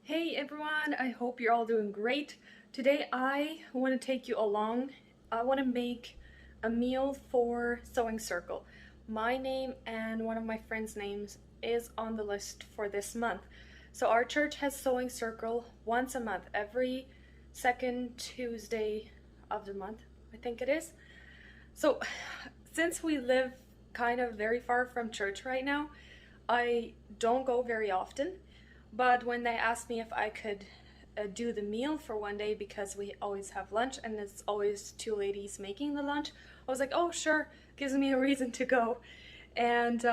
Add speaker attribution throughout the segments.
Speaker 1: Hey everyone, I hope you're all doing great. Today I want to take you along. I want to make a meal for Sewing Circle. My name and one of my friends' names is on the list for this month. So our church has Sewing Circle once a month, every second Tuesday of the month, I think it is. So since we live kind of very far from church right now, I don't go very often. But when they asked me if I could do the meal for one day because we always have lunch and it's always two ladies making the lunch, I was like, oh sure, gives me a reason to go. And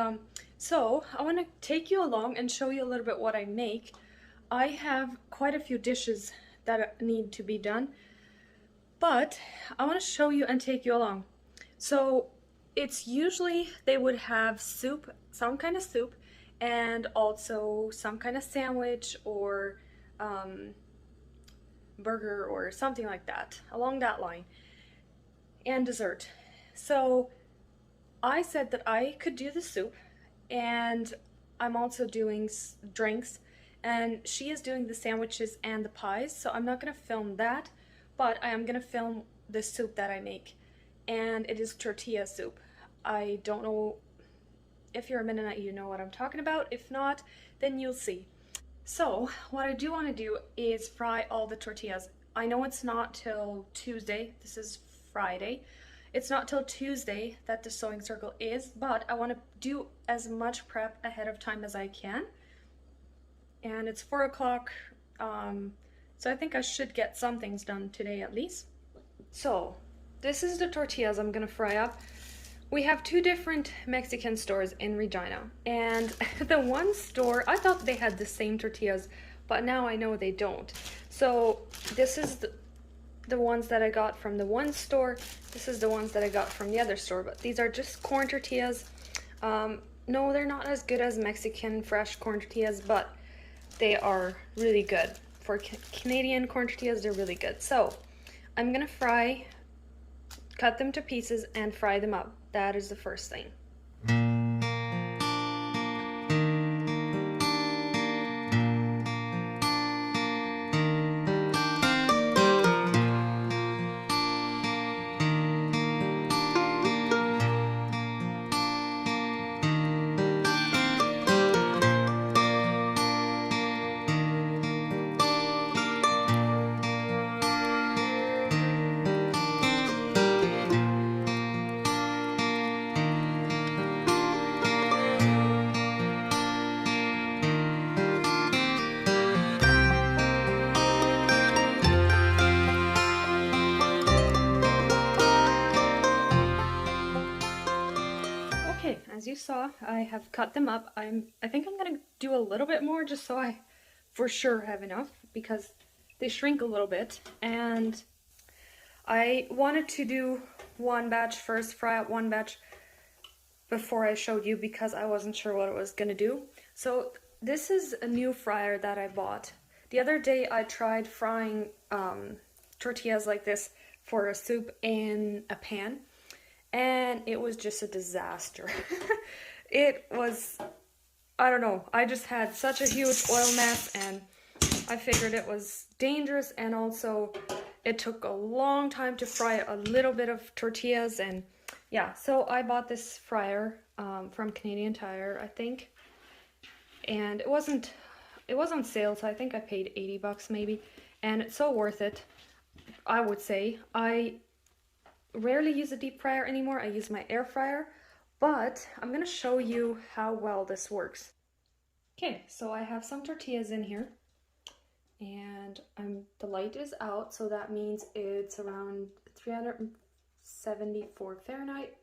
Speaker 1: so I want to take you along and show you a little bit what I make. I have quite a few dishes that need to be done, but I want to show you and take you along. So it's usually they would have soup, some kind of soup, and also some kind of sandwich or burger or something like that, along that line, and dessert. So I said that I could do the soup, and I'm also doing drinks, and she is doing the sandwiches and the pies, so I'm not going to film that, but I am going to film the soup that I make, and it is tortilla soup. I don't know if you're a Mennonite, you know what I'm talking about. If not, then you'll see. So what I do want to do is fry all the tortillas. I know it's not till Tuesday. This is Friday. It's not till Tuesday that the Sewing Circle is, but I want to do as much prep ahead of time as I can. And it's 4 o'clock, so I think I should get some things done today at least. So this is the tortillas I'm gonna fry up. We have two different Mexican stores in Regina, and the one store, I thought they had the same tortillas, but now I know they don't. So this is the ones that I got from the one store. This is the ones that I got from the other store, but these are just corn tortillas. No, they're not as good as Mexican fresh corn tortillas, but they are really good. For Canadian corn tortillas, they're really good. So I'm gonna cut them to pieces and fry them up. That is the first thing. As you saw, I have cut them up. I think I'm gonna do a little bit more just so I for sure have enough, because they shrink a little bit, and I wanted to do one batch first, fry up one batch before I showed you, because I wasn't sure what it was gonna do. So this is a new fryer that I bought. The other day I tried frying tortillas like this for a soup in a pan, and it was just a disaster. It was, I don't know, I just had such a huge oil mess, and I figured it was dangerous, and also it took a long time to fry a little bit of tortillas. And yeah, so I bought this fryer from Canadian Tire, I think, and it was on sale, so I think I paid 80 bucks maybe, and it's so worth it, I would say. I rarely use a deep fryer anymore. I use my air fryer, but I'm gonna show you how well this works. Okay, so I have some tortillas in here, and the light is out, so that means it's around 374 Fahrenheit.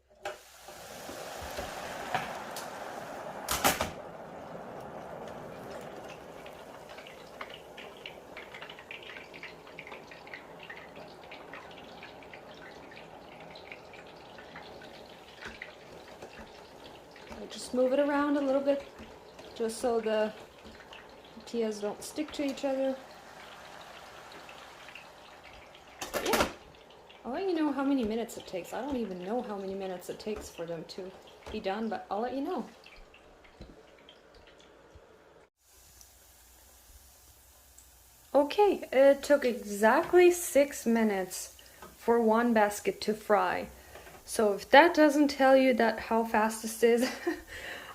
Speaker 1: Just move it around a little bit, just so the tortillas don't stick to each other. But yeah, I'll let you know how many minutes it takes. I don't even know how many minutes it takes for them to be done, but I'll let you know. Okay, it took exactly 6 minutes for one basket to fry. So if that doesn't tell you that how fast this is,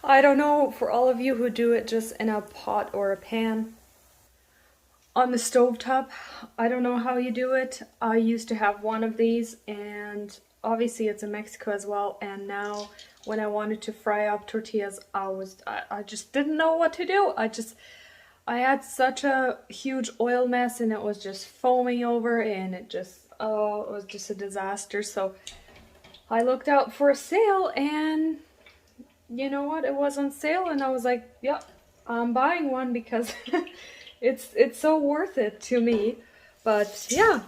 Speaker 1: I don't know for all of you who do it just in a pot or a pan. On the stovetop, I don't know how you do it. I used to have one of these, and obviously it's in Mexico as well, and now when I wanted to fry up tortillas, I just didn't know what to do. I had such a huge oil mess, and it was just foaming over, and it was just a disaster. So I looked out for a sale, and you know what? It was on sale, and I was like, yep, I'm buying one because it's so worth it to me. But yeah,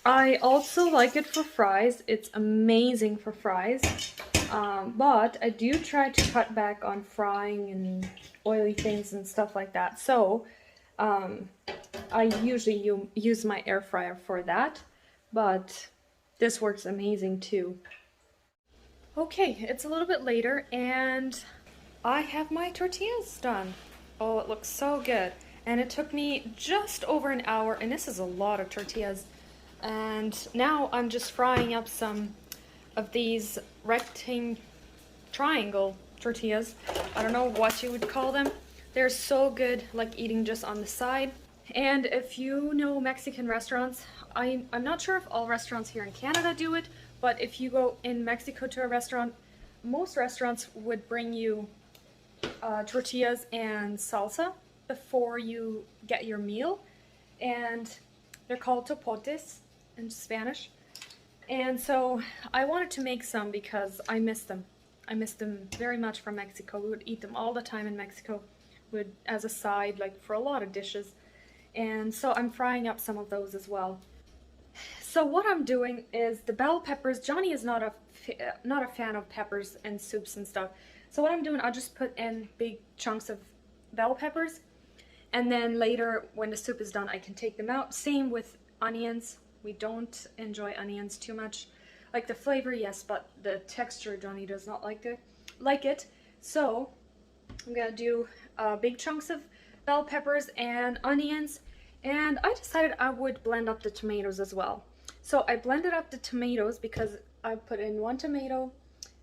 Speaker 1: I also like it for fries. It's amazing for fries. But I do try to cut back on frying and oily things and stuff like that. So I usually use my air fryer for that. But this works amazing too. Okay, it's a little bit later and I have my tortillas done. Oh, it looks so good. And it took me just over an hour, and this is a lot of tortillas. And now I'm just frying up some of these triangle tortillas. I don't know what you would call them. They're so good, like eating just on the side. And if you know Mexican restaurants, I'm not sure if all restaurants here in Canada do it, but if you go in Mexico to a restaurant, most restaurants would bring you tortillas and salsa before you get your meal, and they're called topotles in Spanish. And so I wanted to make some because I miss them. I miss them very much from Mexico. We would eat them all the time in Mexico, as a side, like for a lot of dishes. And so I'm frying up some of those as well. So what I'm doing is the bell peppers. Johnny is not a fan of peppers and soups and stuff. So what I'm doing, I'll just put in big chunks of bell peppers, and then later when the soup is done, I can take them out. Same with onions. We don't enjoy onions too much. Like the flavor, yes, but the texture, Johnny does not like it. So I'm gonna do big chunks of bell peppers and onions, and I decided I would blend up the tomatoes as well. So I blended up the tomatoes because I put in 1 tomato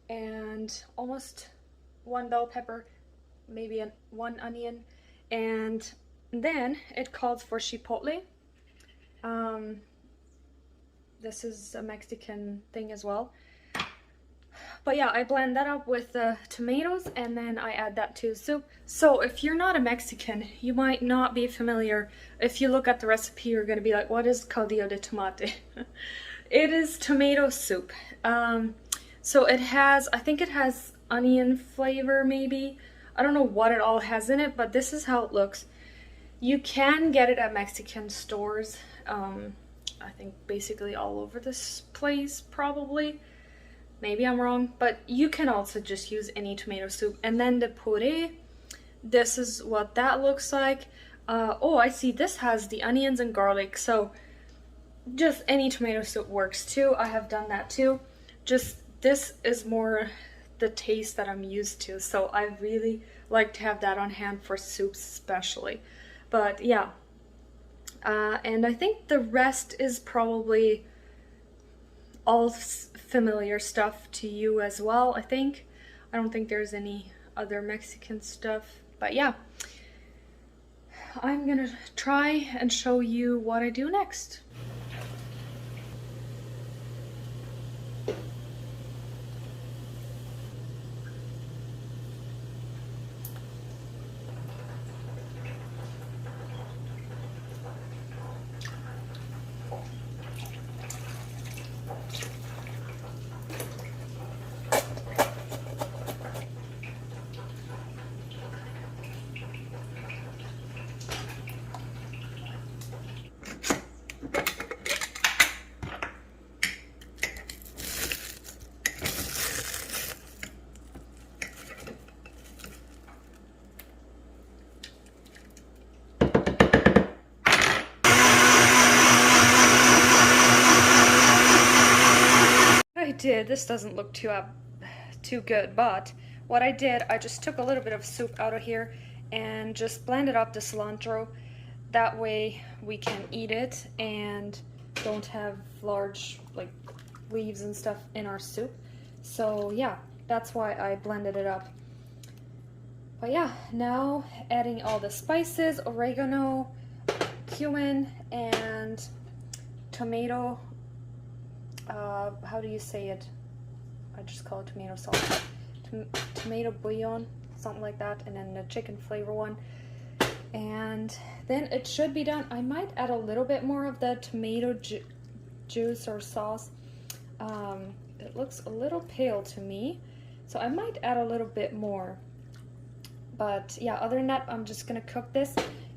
Speaker 1: and almost 1 bell pepper, maybe 1 onion, and then it calls for chipotle. This is a Mexican thing as well. But yeah, I blend that up with the tomatoes, and then I add that to the soup. So if you're not a Mexican, you might not be familiar. If you look at the recipe, you're going to be like, what is Caldillo de Tomatoe? It is tomato soup. So it has, I think it has onion flavor maybe. I don't know what it all has in it, but this is how it looks. You can get it at Mexican stores. I think basically all over this place probably. Maybe I'm wrong, but you can also just use any tomato soup. And then the puree, this is what that looks like. Oh, I see this has the onions and garlic, so just any tomato soup works too. I have done that too. Just this is more the taste that I'm used to, so I really like to have that on hand for soups especially. But yeah, and I think the rest is probably all familiar stuff to you as well, I think. I don't think there's any other Mexican stuff, but yeah. I'm gonna try and show you what I do next. This doesn't look too good, but what I did, I just took a little bit of soup out of here and just blended up the cilantro. that way we can eat it and don't have large like leaves and stuff in our soup. So yeah, that's why I blended it up. But yeah, now adding all the spices, oregano, cumin, and tomato, how do you say it? I just call it tomato sauce. Tomato bouillon, something like that, and then the chicken flavor one. And then it should be done. I might add a little bit more of the tomato juice or sauce. It looks a little pale to me, so I might add a little bit more. But yeah, other than that, I'm just gonna cook this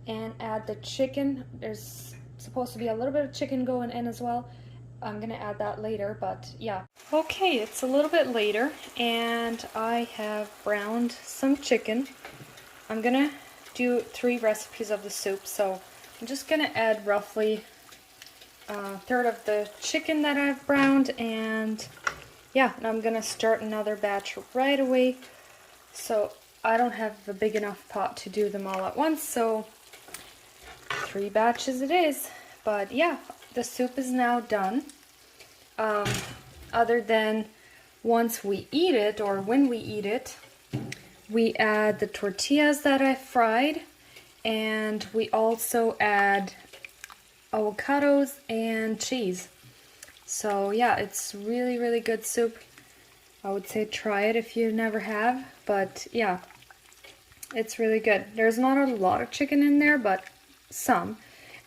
Speaker 1: and add the chicken. There's supposed to be a little bit of chicken going in as well. I'm gonna add that later, but yeah. Okay, it's a little bit later and I have browned some chicken. I'm gonna do 3 recipes of the soup, so I'm just gonna add roughly a third of the chicken that I've browned, and yeah, and I'm gonna start another batch right away. So I don't have a big enough pot to do them all at once, so 3 batches it is. But yeah, the soup is now done. Other than once we eat it, or when we eat it, we add the tortillas that I fried, and we also add avocados and cheese. So yeah, it's really, really good soup. I would say try it if you never have, but yeah, it's really good. There's not a lot of chicken in there, but some.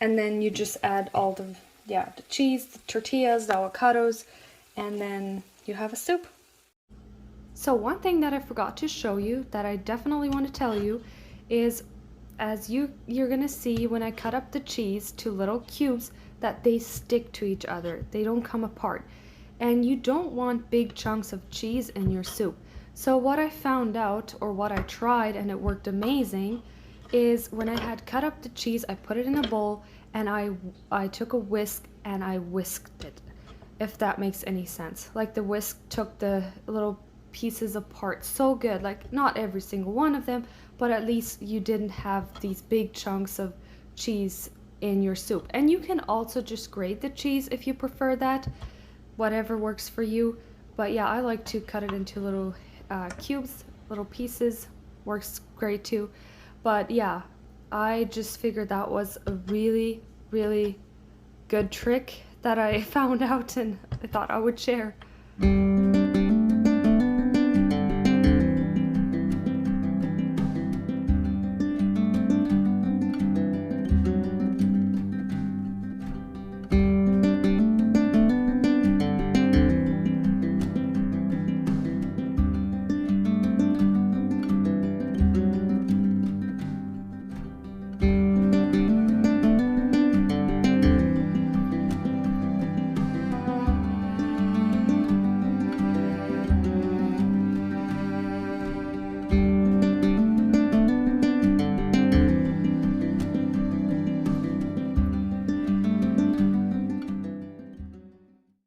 Speaker 1: And then you just add all the cheese, the tortillas, the avocados, and then you have a soup. So one thing that I forgot to show you that I definitely want to tell you is, as you're gonna see when I cut up the cheese to little cubes, that they stick to each other. They don't come apart. And you don't want big chunks of cheese in your soup. So what I found out, or what I tried and it worked amazing, is when I had cut up the cheese, I put it in a bowl and I took a whisk and I whisked it, if that makes any sense. Like the whisk took the little pieces apart so good, like not every single one of them, but at least you didn't have these big chunks of cheese in your soup. And you can also just grate the cheese if you prefer that, whatever works for you. But yeah, I like to cut it into little cubes, little pieces, works great too. But yeah, I just figured that was a really, really good trick that I found out, and I thought I would share.